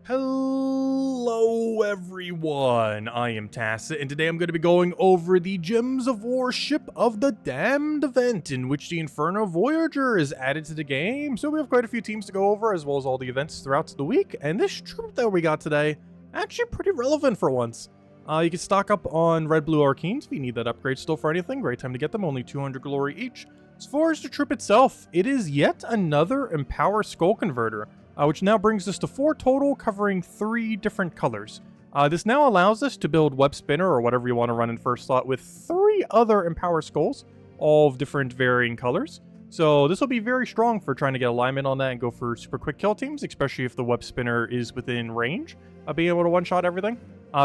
Hello everyone, I am Tacit, and today I'm going to be going over the Gems of War Ship of the Damned event, in which the Inferno Voyager is added to the game. So we have quite a few teams to go over, as well as all the events throughout the week, and this troop that we got today, actually pretty relevant for once. You can stock up on Red Blue Arcanes if you need that upgrade still for anything. Great time to get them, only 200 glory each. As far as the troop itself, it is yet another Empower Skull Converter, which now brings us to 4 total, covering 3 different colors. This now allows us to build Web Spinner, or whatever you want to run in first slot, with 3 other Empower Skulls, all of different varying colors. So this will be very strong for trying to get alignment on that and go for super quick kill teams, especially if the Web Spinner is within range of being able to one-shot everything.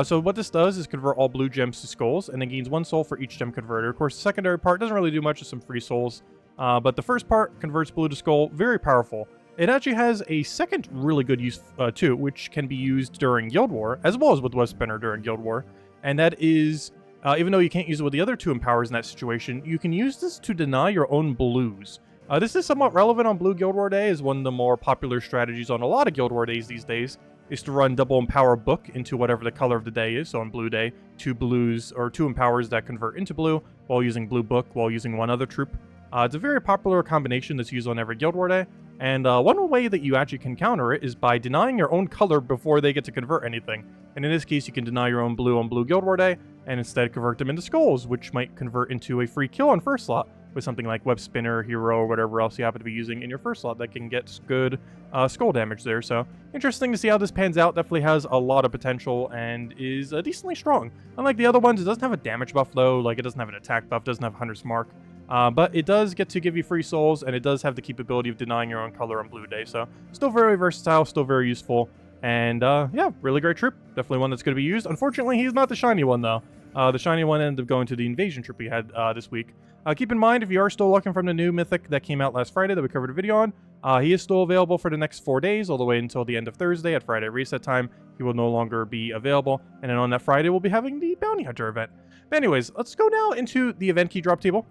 So what this does is convert all blue gems to skulls, and then gains 1 soul for each gem converter. Of course, the secondary part doesn't really do much, with some free souls. But the first part converts blue to skull, very powerful. It actually has a second really good use too, which can be used during Guild War, as well as with Web Spinner during Guild War. And that is, even though you can't use it with the other 2 empowers in that situation, you can use this to deny your own blues. This is somewhat relevant on Blue Guild War Day, as one of the more popular strategies on a lot of Guild War days these days is to run double empower book into whatever the color of the day is. So on Blue Day, 2 blues or 2 empowers that convert into blue, while using blue book, while using one other troop. It's a very popular combination that's used on every Guild War Day. And one way that you actually can counter it is by denying your own color before they get to convert anything. And in this case, you can deny your own blue on Blue Guild War Day, and instead convert them into skulls, which might convert into a free kill on first slot, with something like Web Spinner, Hero, or whatever else you happen to be using in your first slot that can get good skull damage there. So interesting to see how this pans out. Definitely has a lot of potential and is decently strong. Unlike the other ones, it doesn't have a damage buff though, like it doesn't have an attack buff, doesn't have Hunter's Mark. But it does get to give you free souls, and it does have the capability of denying your own color on Blue Day. So still very versatile, still very useful, and yeah, really great troop. Definitely one that's going to be used. Unfortunately, he's not the shiny one though. The shiny one ended up going to the invasion troop we had this week. Keep in mind, if you are still looking from the new mythic that came out last Friday that we covered a video on, he is still available for the next 4 days, all the way until the end of Thursday. At Friday reset time, he will no longer be available. And then on that Friday, we'll be having the Bounty Hunter event. But anyways, let's go now into the event key drop table.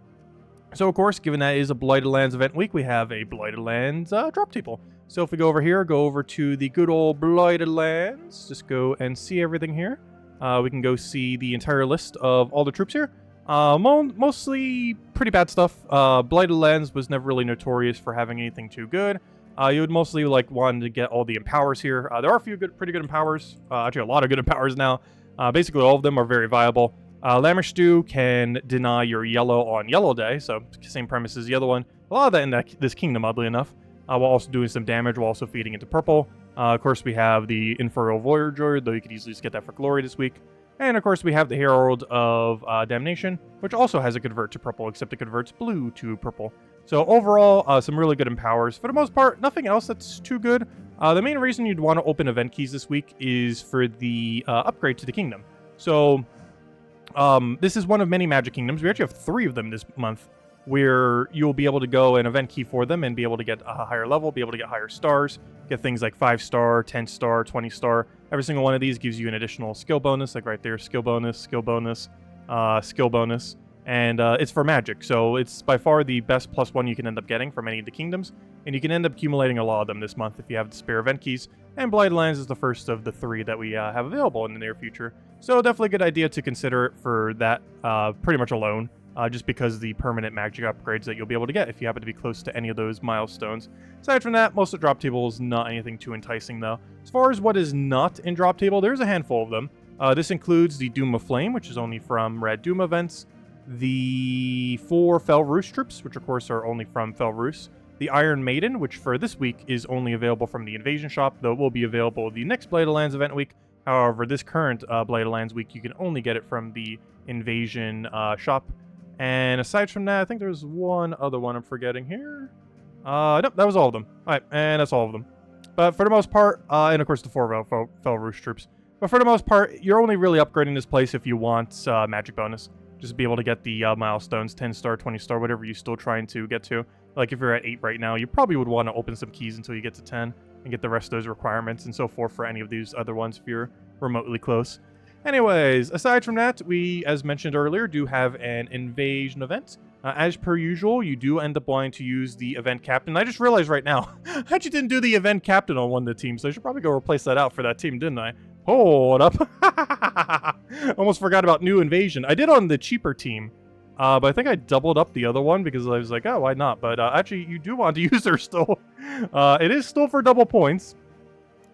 So, of course, given that it is a Blighted Lands event week, we have a Blighted Lands drop table. So if we go over here, go over to the good old Blighted Lands, just go and see everything here. We can go see the entire list of all the troops here. Mostly pretty bad stuff. Blighted Lands was never really notorious for having anything too good. You would mostly want to get all the empowers here. There are a few pretty good empowers. Actually, a lot of good empowers now. Basically, all of them are very viable. Lamrish Stew can deny your yellow on Yellow Day, so same premise as the other one. A lot of that in this kingdom, oddly enough, while also doing some damage, while also feeding into purple. Of course, we have the Inferno Voyager, though you could easily just get that for glory this week. And of course, we have the Herald of Damnation, which also has a convert to purple, except it converts blue to purple. So overall, some really good empowers. For the most part, nothing else that's too good. The main reason you'd want to open event keys this week is for the upgrade to the kingdom. So this is one of many Magic Kingdoms. We actually have 3 of them this month, where you'll be able to go and event key for them and be able to get a higher level, be able to get higher stars, get things like 5-star, 10-star, 20-star. Every single one of these gives you an additional skill bonus, like right there, skill bonus, skill bonus, skill bonus. And it's for Magic, so it's by far the best +1 you can end up getting from any of the kingdoms. And you can end up accumulating a lot of them this month if you have the spare event keys. And Blighted Lands is the first of the 3 that we have available in the near future. So definitely a good idea to consider it for that pretty much alone. Just because of the permanent Magic upgrades that you'll be able to get if you happen to be close to any of those milestones. Aside from that, most of the drop table is not anything too enticing though. As far as what is not in drop table, there's a handful of them. This includes the Doom of Flame, which is only from Red Doom events. The 4 Fel Roos troops, which of course are only from Fel Roos. The Iron Maiden, which for this week is only available from the Invasion shop, though it will be available the next Blighted Lands event week. However, this current Blighted Lands week, you can only get it from the Invasion shop. And aside from that, I think there's one other one I'm forgetting here. Nope, that was all of them. Alright, and that's all of them. But for the most part, and of course the 4 Fel Roos troops. But for the most part, you're only really upgrading this place if you want magic bonus. Just be able to get the milestones, 10-star, 20-star, whatever you're still trying to get to. Like if you're at 8 right now, you probably would want to open some keys until you get to 10 and get the rest of those requirements and so forth for any of these other ones if you're remotely close. Anyways, aside from that, we, as mentioned earlier, do have an invasion event. As per usual, you do end up wanting to use the event captain. I just realized right now, I actually didn't do the event captain on one of the teams, so I should probably go replace that out for that team, didn't I? Hold up. Almost forgot about new invasion. I did on the cheaper team, but I think I doubled up the other one because I was like, oh, why not? But actually, you do want to use her still. It is still for double points.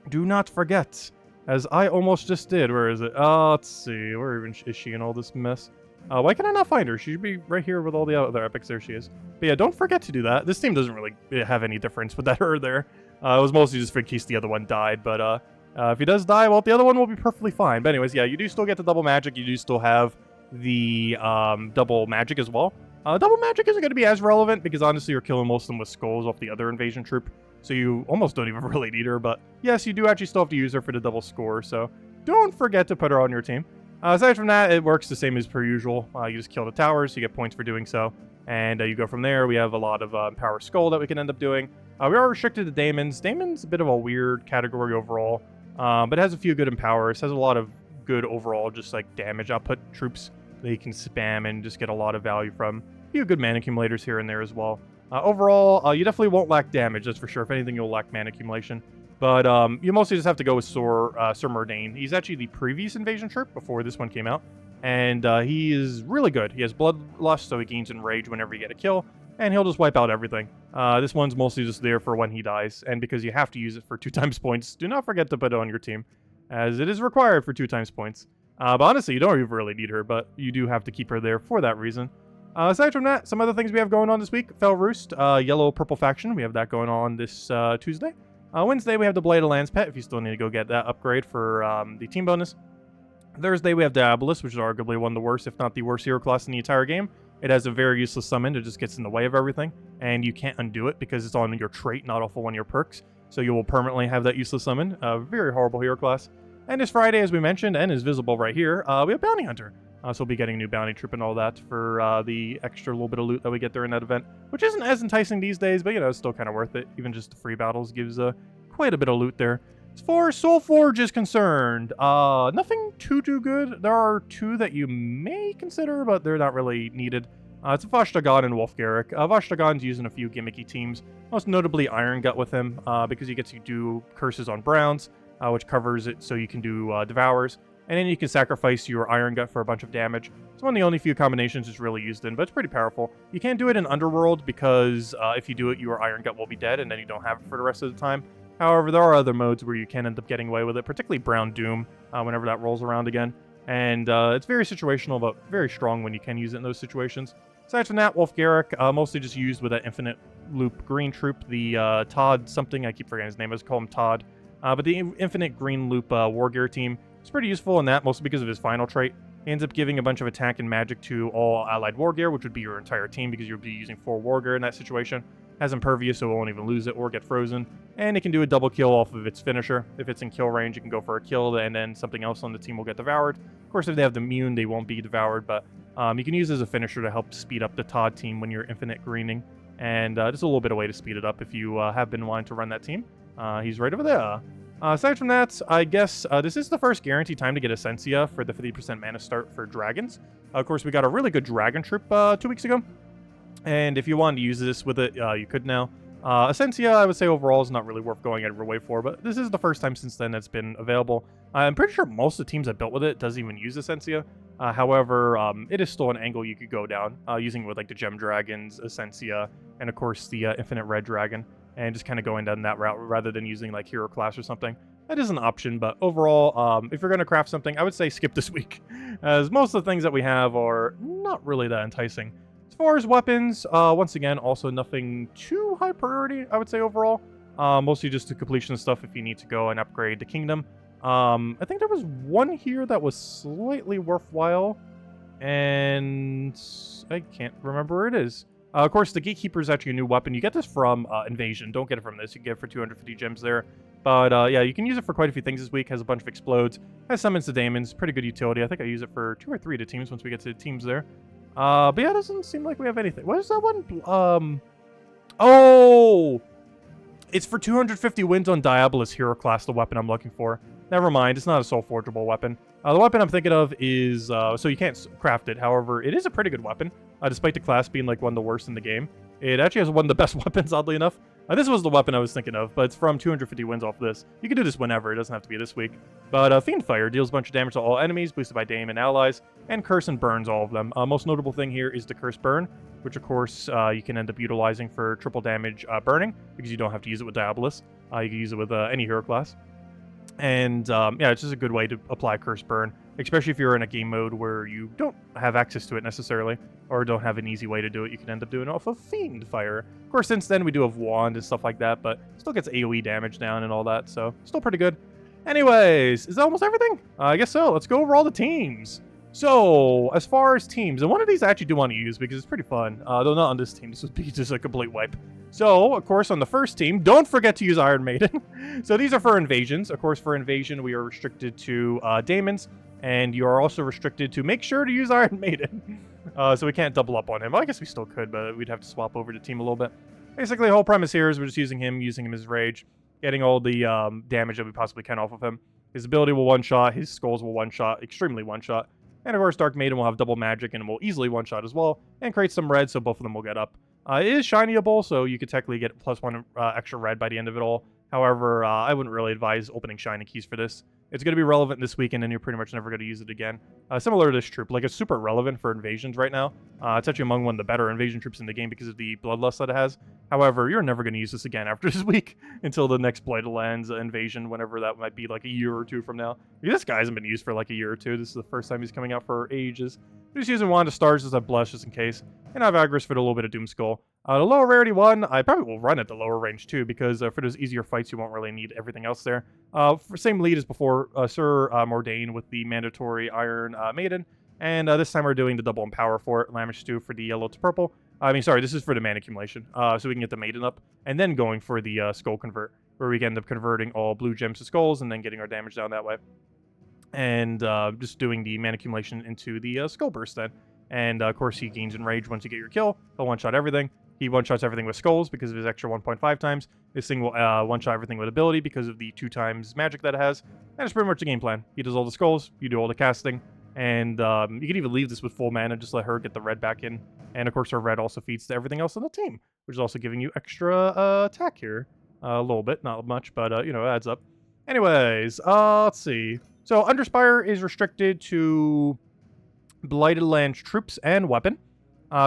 Do not forget, as I almost just did. Where is it? Let's see. Where even is she in all this mess? Why can I not find her? She should be right here with all the other epics. There she is. But yeah, don't forget to do that. This team doesn't really have any difference with that her there. It was mostly just in case the other one died. But if he does die, well, the other one will be perfectly fine. But anyways, yeah, you do still get the double magic. You do still have the double magic as well. Double magic isn't going to be as relevant because honestly, you're killing most of them with skulls off the other invasion troop. So you almost don't even really need her. But yes, you do actually still have to use her for the double score. So don't forget to put her on your team. Aside from that, it works the same as per usual. You just kill the towers, you get points for doing so, and you go from there. We have a lot of Power Skull that we can end up doing. We are restricted to Daemons. Daemon's a bit of a weird category overall, but it has a few good empowers. Has a lot of good overall just like damage output troops that you can spam and just get a lot of value from. A few good mana accumulators here and there as well. Overall, you definitely won't lack damage, that's for sure. If anything, you'll lack mana accumulation. But you mostly just have to go with Sir Mordane. He's actually the previous invasion troop before this one came out. And he is really good. He has Bloodlust, so he gains Enrage whenever you get a kill. And he'll just wipe out everything. This one's mostly just there for when he dies. And because you have to use it for 2 times points, do not forget to put it on your team, as it is required for 2 times points. But honestly, you don't even really need her, but you do have to keep her there for that reason. Aside from that, some other things we have going on this week. Fel Roost, Yellow-Purple Faction. We have that going on this Tuesday. Wednesday, we have the Blade of Lands pet, if you still need to go get that upgrade for the team bonus. Thursday, we have Diabolus, which is arguably one of the worst, if not the worst hero class in the entire game. It has a very useless summon. It just gets in the way of everything, and you can't undo it because it's on your trait, not off of one of your perks. So you will permanently have that useless summon. A very horrible hero class. And this Friday, as we mentioned, and is visible right here, we have Bounty Hunter. So we'll be getting a new bounty troop and all that for the extra little bit of loot that we get during that event, which isn't as enticing these days, but, you know, it's still kind of worth it. Even just the free battles gives quite a bit of loot there. As far as Soul Forge is concerned, nothing too good. There are 2 that you may consider, but they're not really needed. It's Vashta-gan and Wolf-Garrick. Vashta-gan's using a few gimmicky teams, most notably Iron Gut with him, because he gets to do curses on Browns, which covers it so you can do Devours. And then you can sacrifice your Iron Gut for a bunch of damage. It's one of the only few combinations it's really used in, but it's pretty powerful. You can't do it in Underworld because if you do it, your Iron Gut will be dead and then you don't have it for the rest of the time. However, there are other modes where you can end up getting away with it, particularly Brown Doom, whenever that rolls around again. And it's very situational, but very strong when you can use it in those situations. Aside from that, Wolf-Garrick, mostly just used with that Infinite Loop Green troop, the Todd something, I keep forgetting his name, I just call him Todd. But the Infinite Green Loop War Gear team, it's pretty useful in that, mostly because of his final trait. He ends up giving a bunch of attack and magic to all allied war gear, which would be your entire team because you'll be using 4 war gear in that situation. Has Impervious, so it won't even lose it or get frozen. And it can do a double kill off of its finisher. If it's in kill range, you can go for a kill, and then something else on the team will get devoured. Of course, if they have the immune, they won't be devoured, but you can use it as a finisher to help speed up the Todd team when you're infinite greening. And just a little bit of way to speed it up if you have been wanting to run that team. He's right over there. Aside from that, I guess this is the first guaranteed time to get Essentia for the 50% mana start for dragons. Of course, we got a really good dragon troop 2 weeks ago. And if you wanted to use this with it, you could now. Essentia, I would say overall is not really worth going out of your way for, but this is the first time since then it's been available. I'm pretty sure most of the teams that built with it doesn't even use Essentia. However, it is still an angle you could go down, using it with like the Gem Dragons, Essentia, and of course the Infinite Red Dragon. And just kind of going down that route rather than using like Hero Class or something. That is an option, but overall, if you're going to craft something, I would say skip this week, as most of the things that we have are not really that enticing. As far as weapons, once again, also nothing too high priority, I would say overall. Mostly just the completion stuff if you need to go and upgrade the kingdom. I think there was one here that was slightly worthwhile, and I can't remember where it is. Of course, the Gatekeeper is actually a new weapon. You get this from Invasion. Don't get it from this. You can get it for 250 gems there. But yeah, you can use it for quite a few things this week. Has a bunch of explodes. Has summons to daemons. Pretty good utility. I think I use it for 2 or 3 of the teams once we get to the teams there. But yeah, it doesn't seem like we have anything. What is that one? Oh! It's for 250 wins on Diabolus hero class, the weapon I'm looking for. Never mind, it's not a soul forgeable weapon. The weapon I'm thinking of is, so you can't craft it. However, it is a pretty good weapon, despite the class being like one of the worst in the game. It actually has one of the best weapons, oddly enough. This was the weapon I was thinking of, but it's from 250 wins off this. You can do this whenever, it doesn't have to be this week. But Fiendfire deals a bunch of damage to all enemies, boosted by Daemon allies, and Curse and burns all of them. Most notable thing here is the Curse Burn, which of course you can end up utilizing for triple damage burning, because you don't have to use it with Diabolus. You can use it with any hero class. And yeah, it's just a good way to apply Curse Burn, especially if you're in a game mode where you don't have access to it necessarily, or don't have an easy way to do it. You can end up doing it off of Fiendfire. Of course, since then we do have Wand and stuff like that, but still gets AoE damage down and all that, so still pretty good. Anyways, is that almost everything? I guess so. Let's go over all the teams. So, as far as teams, and one of these I actually do want to use because it's pretty fun, though not on this team. This would be just a complete wipe. So, of course, on the first team, don't forget to use Iron Maiden. So these are for invasions. Of course, for invasion, we are restricted to Daemons, and you are also restricted to make sure to use Iron Maiden. So we can't double up on him. Well, I guess we still could, but we'd have to swap over the team a little bit. Basically, the whole premise here is we're just using him as rage, getting all the damage that we possibly can off of him. His ability will one-shot, his skulls will one-shot, extremely one-shot. And of course, Dark Maiden will have double magic and will easily one-shot as well, and create some red, so both of them will get up. It is shinyable, so you could technically get +1 extra red by the end of it all. However, I wouldn't really advise opening shiny keys for this. It's going to be relevant this weekend, and you're pretty much never going to use it again. Similar to this troop, like it's super relevant for invasions right now. It's actually among one of the better invasion troops in the game because of the bloodlust that it has. However, you're never going to use this again after this week until the next Blighted Lands invasion, whenever that might be, like a year or two from now. This guy hasn't been used for like a year or two. This is the first time he's coming out for ages. I'm just using Wand of Stars as a blush just in case. And I have Agris for the little bit of Doomskull. The lower rarity one, I probably will run at the lower range too, because for those easier fights, you won't really need everything else there. For same lead as before, Sir Mordain with the mandatory Iron Maiden. And this time we're doing the double empower for it, Lamish Stew for the yellow to purple. I mean, sorry, this is for the mana accumulation, so we can get the Maiden up, and then going for the Skull Convert, where we can end up converting all blue gems to skulls, and then getting our damage down that way. And just doing the mana accumulation into the Skull Burst then. And of course, he gains Enrage once you get your kill. He'll one-shot everything. He one-shots everything with skulls because of his extra 1.5 times. This thing will one-shot everything with ability because of the 2 times magic that it has. And it's pretty much the game plan. He does all the skulls, you do all the casting, and you can even leave this with full mana, just let her get the red back in. And of course, her red also feeds to everything else on the team, which is also giving you extra attack here. A little bit, not much, but you know, it adds up. Anyways, let's see. So Underspire is restricted to Blighted Lands troops and weapon.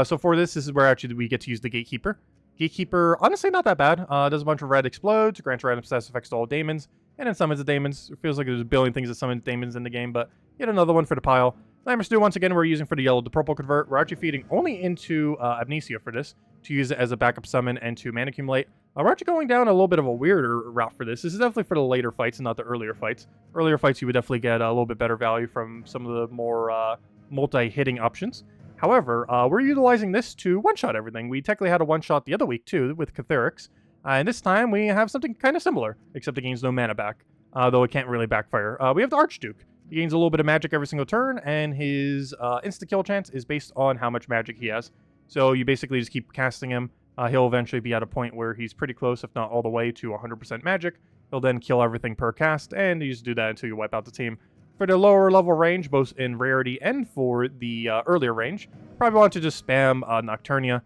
So for this is where actually we get to use the Gatekeeper. Gatekeeper, honestly, not that bad. Does a bunch of red explodes, grants random status effects to all Daemons, and then summons the Daemons. It feels like there's a billion things that summon Daemons in the game, but yet another one for the pile. Lamish Stew, once again, we're using for the yellow to purple convert. We're actually feeding only into Amnesia for this, to use it as a backup summon and to mana accumulate. We're actually going down a little bit of a weirder route for this. This is definitely for the later fights and not the earlier fights. Earlier fights, you would definitely get a little bit better value from some of the more multi-hitting options. However, we're utilizing this to one-shot everything. We technically had a one-shot the other week, too, with Catharix. And this time, we have something kind of similar, except it gains no mana back, though it can't really backfire. We have the Archduke. He gains a little bit of magic every single turn, and his insta-kill chance is based on how much magic he has. So you basically just keep casting him. He'll eventually be at a point where he's pretty close, if not all the way, to 100% magic. He'll then kill everything per cast, and you just do that until you wipe out the team. For the lower level range, both in rarity and for the earlier range, probably want to just spam Nocturnia.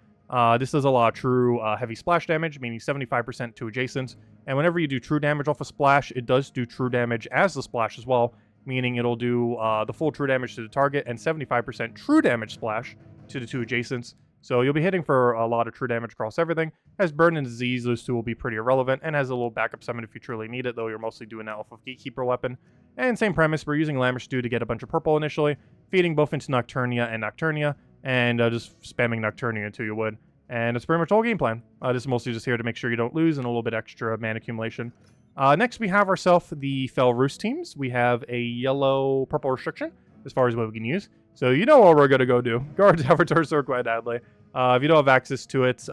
This does a lot of true heavy splash damage, meaning 75% to adjacents. And whenever you do true damage off a splash, it does do true damage as the splash as well, meaning it'll do the full true damage to the target and 75% true damage splash to the 2 adjacents. So you'll be hitting for a lot of true damage across everything. Has Burn and Disease, those 2 will be pretty irrelevant, and has a little backup summon if you truly need it, though you're mostly doing that off of Gatekeeper weapon. And same premise, we're using Lamish Stew to get a bunch of purple initially, feeding both into Nocturnia and Nocturnia, and just spamming Nocturnia until you would. And that's pretty much all game plan. This is mostly just here to make sure you don't lose and a little bit extra mana accumulation. Next, we have ourselves the Fel Roost teams. We have a yellow-purple restriction as far as what we can use. So you know what we're going to go do. Guards Avatar Sorquite Adley. If you don't have access to it,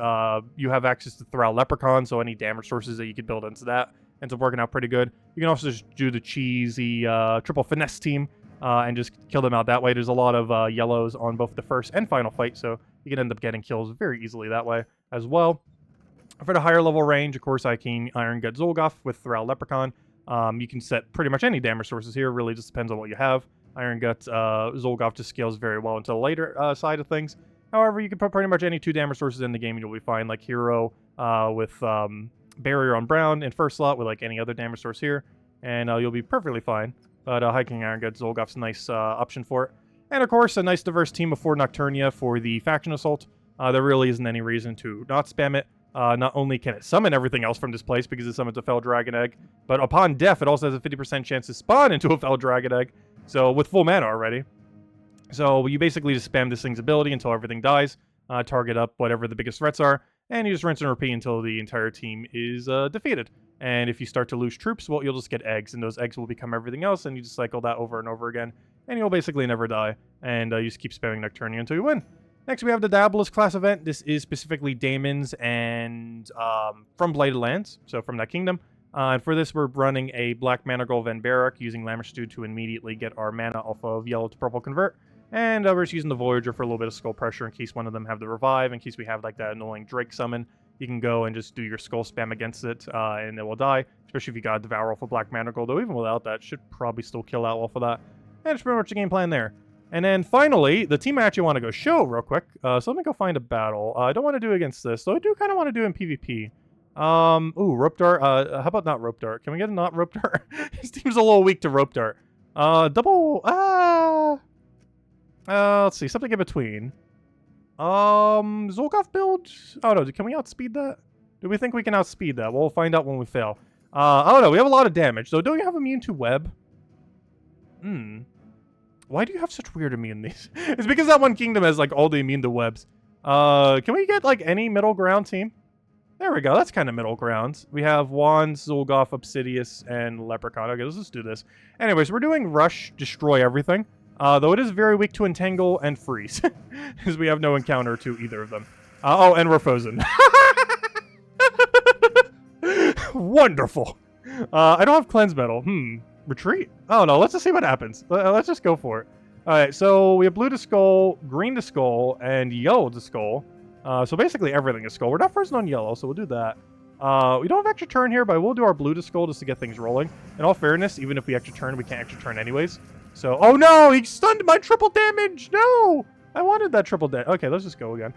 you have access to Thrall Leprechaun, so any damage sources that you could build into that ends up working out pretty good. You can also just do the cheesy triple finesse team and just kill them out that way. There's a lot of yellows on both the first and final fight, so you can end up getting kills very easily that way as well. For the higher level range, of course, I can Iron Gut Zolgoth with Thrall Leprechaun. You can set pretty much any damage sources here. Really just depends on what you have. Iron Gut, Zolgoth just scales very well into the later side of things. However, you can put pretty much any 2 damage sources in the game and you'll be fine, like Hero with Barrier on Brown in first slot with like any other damage source here, and you'll be perfectly fine. But Hiking Iron Gut, Zolgoth's a nice option for it. And of course, a nice diverse team of 4 Nocturnia for the Faction Assault. There really isn't any reason to not spam it. Not only can it summon everything else from this place because it summons a Fel Dragon Egg, but upon death, it also has a 50% chance to spawn into a Fel Dragon Egg. So with full mana already. So you basically just spam this thing's ability until everything dies, target up whatever the biggest threats are, and you just rinse and repeat until the entire team is defeated. And if you start to lose troops, well, you'll just get eggs, and those eggs will become everything else, and you just cycle that over and over again, and you'll basically never die, and you just keep spamming Nocturnia until you win. Next, we have the Daedalus class event. This is specifically Daemons and from Blighted Lands, so from that kingdom. And for this, we're running a Black Mana Girl Van Barak using Lammerstew to immediately get our mana off of yellow to purple convert. And we're just using the Voyager for a little bit of skull pressure in case one of them have the revive, in case we have like that annoying Drake summon. You can go and just do your skull spam against it, and it will die, especially if you got Devour off of Black Mana Girl, though even without that, should probably still kill out off of that. And it's pretty much the game plan there. And then finally, the team I actually want to go show real quick, so let me go find a battle. I don't want to do against this, though I do kind of want to do in PvP. Rope Dart. How about not Rope Dart? Can we get a not Rope Dart? His team's a little weak to Rope Dart. Let's see, something in between. Zolgoth build? Oh no, can we outspeed that? Do we think we can outspeed that? We'll find out when we fail. I don't know, we have a lot of damage, so don't you have immune to web? Why do you have such weird immunities? It's because that one kingdom has like all the immune to webs. Can we get like any middle ground team? There we go, that's kind of middle ground. We have Wands, Zolgoth, Obsidius, and Leprechaun. Okay, let's just do this. Anyways, we're doing Rush, Destroy Everything. Though it is very weak to Entangle and Freeze, because we have no encounter to either of them. Oh, and we're frozen. Wonderful. I don't have Cleanse Metal. Retreat? Oh no, let's just see what happens. Let's just go for it. Alright, so we have blue to skull, green to skull, and yellow to skull. So basically everything is skull. We're not frozen on yellow, so we'll do that. We don't have extra turn here, but we'll do our blue to skull just to get things rolling. In all fairness, even if we extra turn, we can't extra turn anyways. So, oh no, he stunned my triple damage. No, I wanted that triple damage. Okay, let's just go again.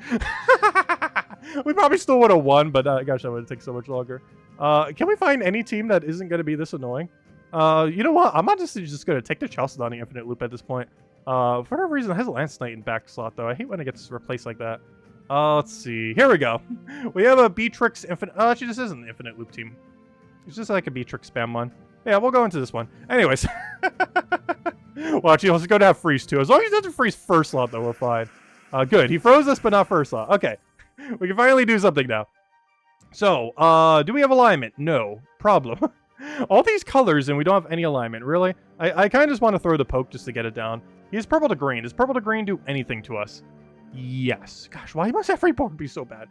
We probably still would have won, but gosh, that would take so much longer. Can we find any team that isn't going to be this annoying? You know what? I'm honestly just going to take the Chalcedony Infinite Loop at this point. For whatever reason, it has a Lance Knight in back slot, though. I hate when it gets replaced like that. Let's see. Here we go. We have a Beatrix Infinite... Oh, actually, this isn't an Infinite Loop team. It's just like a Beatrix spam one. Yeah, we'll go into this one. Anyways. Well, actually, let's go to have freeze, too. As long as he doesn't freeze first slot, though, we're fine. Good. He froze us, but not first slot. Okay. We can finally do something now. So, do we have alignment? No. Problem. All these colors, and we don't have any alignment. Really? I kind of just want to throw the poke just to get it down. He has purple to green. Does purple to green do anything to us? Yes. Gosh, why must every poke be so bad?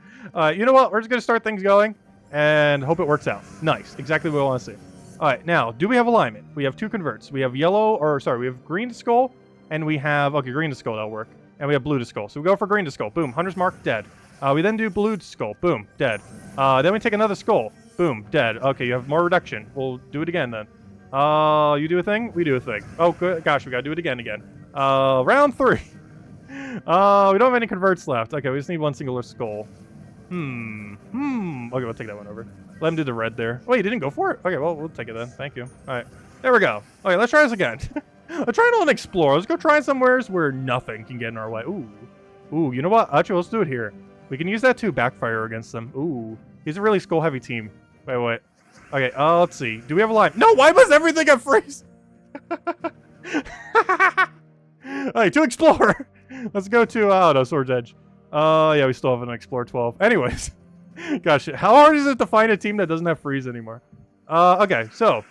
You know what? We're just going to start things going and hope it works out. Nice. Exactly what I want to see. All right, now, do we have alignment? We have 2 converts. We have yellow, or sorry, we have green to skull, and we have, okay, green to skull, that'll work. And we have blue to skull. So we go for green to skull. Boom, Hunter's Mark, dead. We then do blue to skull. Boom, dead. Then we take another skull. Boom, dead. Okay, you have more reduction. We'll do it again then. You do a thing? We do a thing. Oh, good. Gosh, we gotta do it again. Round 3. We don't have any converts left. Okay, we just need one singular skull. Okay, we'll take that one over. Let him do the red there. Oh, you didn't go for it? Okay, well, we'll take it then. Thank you. All right. There we go. Okay, let's try this again. Let's try and explore. Let's go try somewheres where nothing can get in our way. Ooh, you know what? Actually, let's do it here. We can use that to backfire against them. Ooh, he's a really skull-heavy team. Wait. Okay, let's see. Do we have a line? No, why must everything have freeze? Alright, to explore. Let's go to, I don't know, Sword's Edge. Yeah, we still have an Explore 12. Anyways. Gosh, how hard is it to find a team that doesn't have freeze anymore? Okay, so.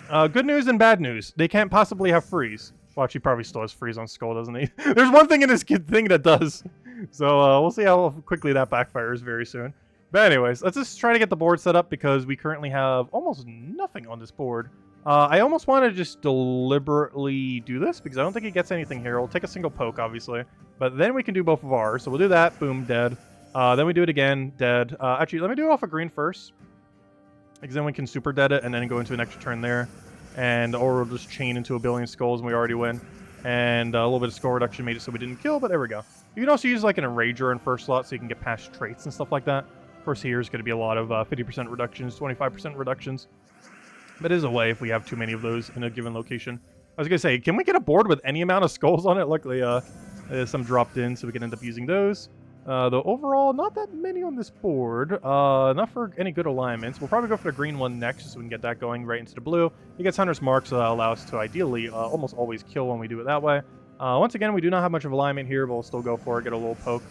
Good news and bad news. They can't possibly have freeze. Well, actually, probably still has freeze on Skull, doesn't he? There's one thing in this thing that does. So, we'll see how quickly that backfires very soon. But anyways, let's just try to get the board set up because we currently have almost nothing on this board. I almost want to just deliberately do this because I don't think he gets anything here. We'll take a single poke, obviously. But then we can do both of ours. So we'll do that. Boom, dead. Then we do it again. Dead. Actually, let me do it off of green first. Because then we can super dead it and then go into an extra turn there. And or we'll just chain into a billion skulls and we already win. And a little bit of skull reduction made it so we didn't kill, but there we go. You can also use like an Enrager in first slot so you can get past traits and stuff like that. Of course, here is going to be a lot of 50% reductions, 25% reductions. But it is a way if we have too many of those in a given location. I was going to say, can we get a board with any amount of skulls on it? Luckily, some dropped in, so we can end up using those. Though overall, not that many on this board. Not for any good alignments. We'll probably go for the green one next, so we can get that going right into the blue. He gets Hunter's Mark, so that allows us to ideally almost always kill when we do it that way. Once again, we do not have much of alignment here, but we'll still go for it, get a little poke.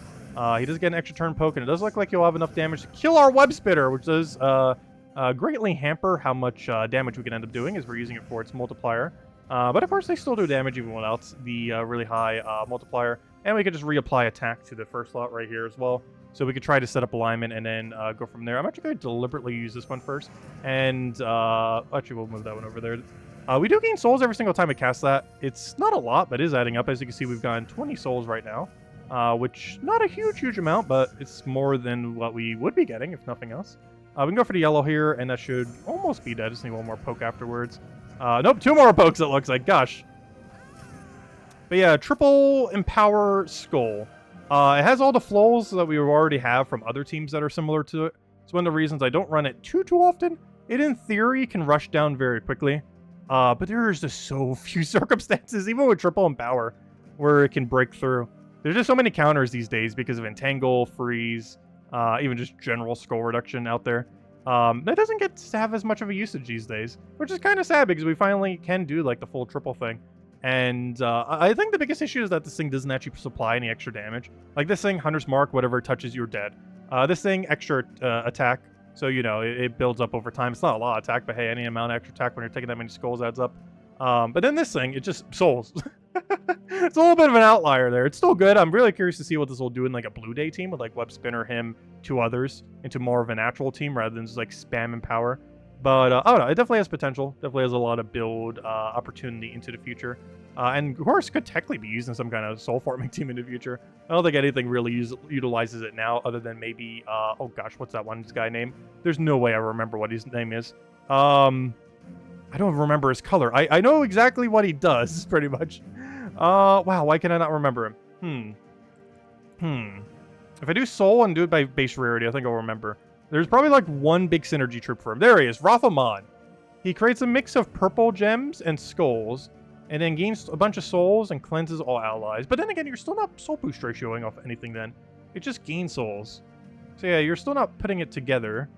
He does get an extra turn poke, and it does look like he'll have enough damage to kill our Web Spitter, which does greatly hamper how much damage we can end up doing as we're using it for its multiplier. But of course, they still do damage even without the really high multiplier. And we could just reapply attack to the first slot right here as well. So we could try to set up alignment and then go from there. I'm actually going to deliberately use this one first. And actually, we'll move that one over there. We do gain souls every single time we cast that. It's not a lot, but it is adding up. As you can see, we've gotten 20 souls right now. Which, not a huge amount, but it's more than what we would be getting, if nothing else. We can go for the yellow here, and that should almost be dead. Just need one more poke afterwards. Nope, 2 more pokes, it looks like. Gosh. But yeah, triple Empower Skull. It has all the flows that we already have from other teams that are similar to it. It's one of the reasons I don't run it too often. It, in theory, can rush down very quickly. But there's just so few circumstances, even with triple Empower, where it can break through. There's just so many counters these days because of Entangle, Freeze, even just general skull reduction out there. That doesn't get to have as much of a usage these days, which is kind of sad because we finally can do like the full triple thing. And I think the biggest issue is that this thing doesn't actually supply any extra damage. Like this thing, Hunter's Mark, whatever touches, you're dead. This thing, extra attack, so you know, it builds up over time. It's not a lot of attack, but hey, any amount of extra attack when you're taking that many skulls adds up. But then this thing, it just souls. It's a little bit of an outlier there. It's still good. I'm really curious to see what this will do in like a Blue Day team with like Web Spinner, him, 2 others into more of an actual team rather than just like spam and power. But I don't know. It definitely has potential. Definitely has a lot of build opportunity into the future. And of course, could technically be used in some kind of soul farming team in the future. I don't think anything really utilizes it now other than maybe, oh gosh, what's that one guy name? There's no way I remember what his name is. I don't remember his color. I know exactly what he does, pretty much. Wow, why can I not remember him? If I do soul and do it by base rarity, I think I'll remember. There's probably like one big synergy troop for him. There he is, Rathamon. He creates a mix of purple gems and skulls, and then gains a bunch of souls and cleanses all allies. But then again, you're still not soul boost ratioing off anything then. It just gains souls. So yeah, you're still not putting it together.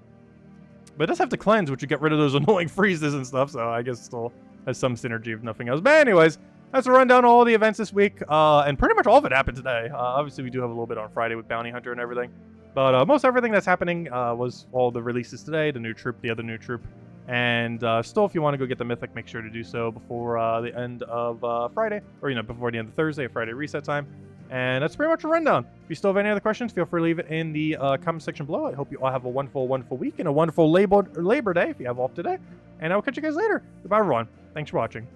But it does have to cleanse, which would get rid of those annoying freezes and stuff, so I guess it still has some synergy if nothing else. But anyways, that's a rundown of all the events this week, and pretty much all of it happened today. Obviously, we do have a little bit on Friday with Bounty Hunter and everything. But most everything that's happening was all the releases today, the new troop, the other new troop. And still, if you want to go get the Mythic, make sure to do so before the end of Friday, or, before the end of Thursday, Friday reset time. And that's pretty much a rundown. If you still have any other questions, feel free to leave it in the comment section below. I hope you all have a wonderful week and a wonderful Labor Day if you have off today. And I will catch you guys later. Goodbye, everyone. Thanks for watching.